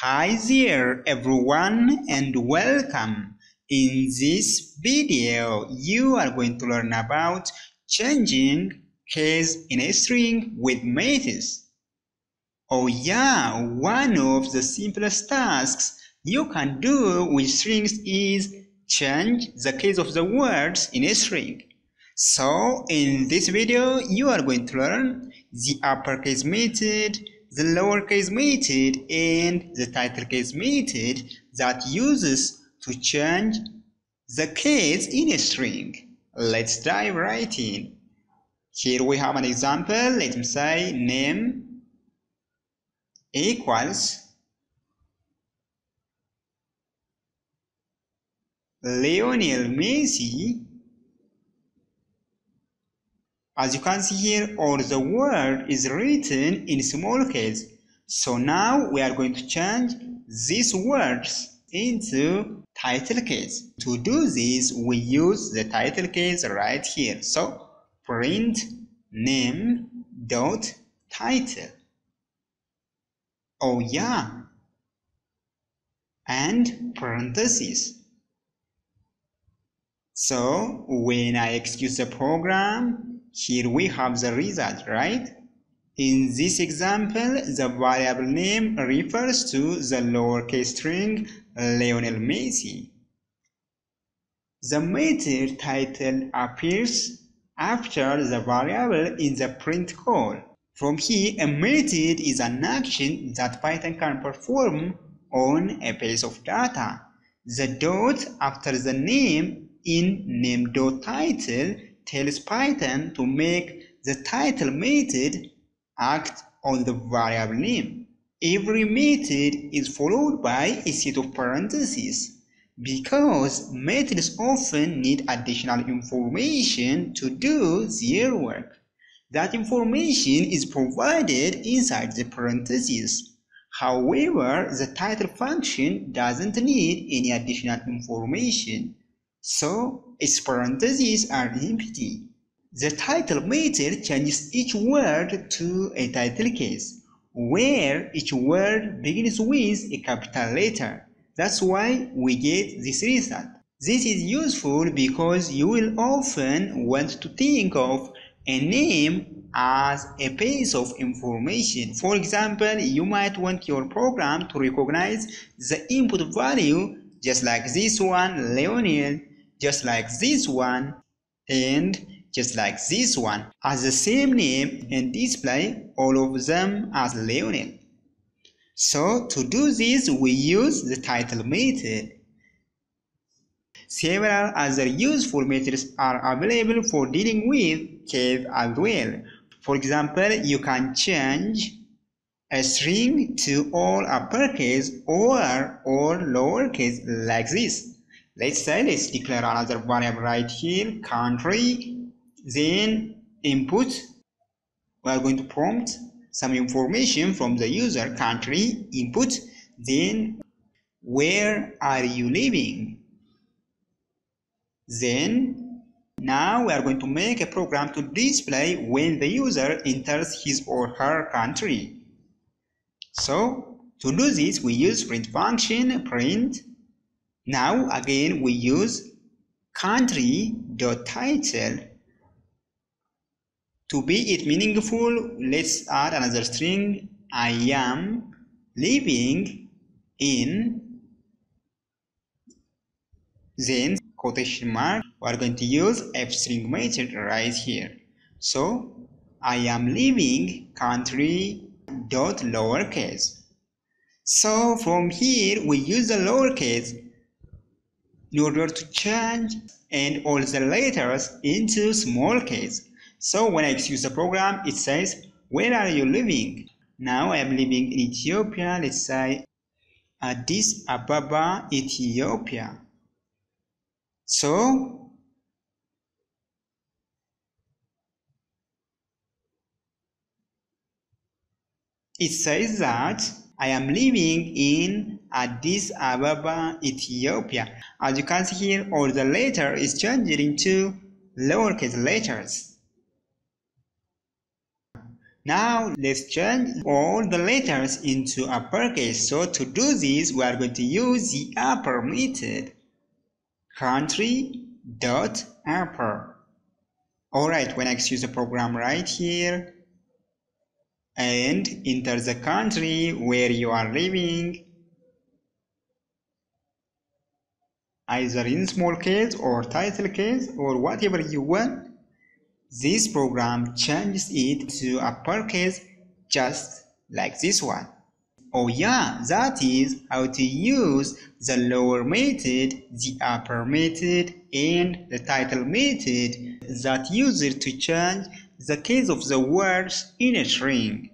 Hi there everyone and welcome. In this video you are going to learn about changing case in a string with methods. Oh yeah, one of the simplest tasks you can do with strings is change the case of the words in a string. So in this video you are going to learn the uppercase method, the lowercase method, and the title case method that uses to change the case in a string. Let's dive right in. Here we have an example. Let me say name equals Lionel Messi. As you can see here, all the word is written in small case. So now we are going to change these words into title case. To do this, we use the title case right here. So print name dot title. Oh yeah, and parentheses. So when I execute the program, here we have the result, right? In this example, the variable name refers to the lowercase string Lionel Messi. The method title appears after the variable in the print call. From here, a method is an action that Python can perform on a piece of data. The dot after the name in name.title tells Python to make the title method act on the variable name. Every method is followed by a set of parentheses because methods often need additional information to do their work. That information is provided inside the parentheses. However, the title function doesn't need any additional information, so its parentheses are empty. The title method changes each word to a title case, where each word begins with a capital letter. That's why we get this result. This is useful because you will often want to think of a name as a piece of information. For example, you might want your program to recognize the input value just like this one, Lionel, just like this one, and just like this one as the same name and display all of them as Lionel. So to do this, we use the title method. Several other useful methods are available for dealing with case as well. For example, you can change a string to all uppercase or all lowercase like this. Let's declare another variable right here, country, then input. We are going to prompt some information from the user, country, input, then where are you living? Then now we are going to make a program to display when the user enters his or her country. So to do this, we use print function, print. Now again we use country.title. To be it meaningful, let's add another string. I am living in, then quotation mark. We are going to use f-string method right here. So I am living country dot lowercase. So from here we use the lowercase in order to change and all the letters into small case. So when I execute the program, it says, where are you living? Now I am living in Ethiopia. Let's say Addis Ababa, Ethiopia. So it says that I am living in Addis Ababa, Ethiopia. As you can see here, all the letter is changed into lowercase letters. Now let's change all the letters into uppercase. So to do this, we are going to use the upper method. Country.upper. Alright, when I execute the program right here and enter the country where you are living, either in small case or title case or whatever you want, this program changes it to uppercase just like this one. Oh yeah, that is how to use the lower method, the upper method, and the title method that use it to change the case of the words in a string.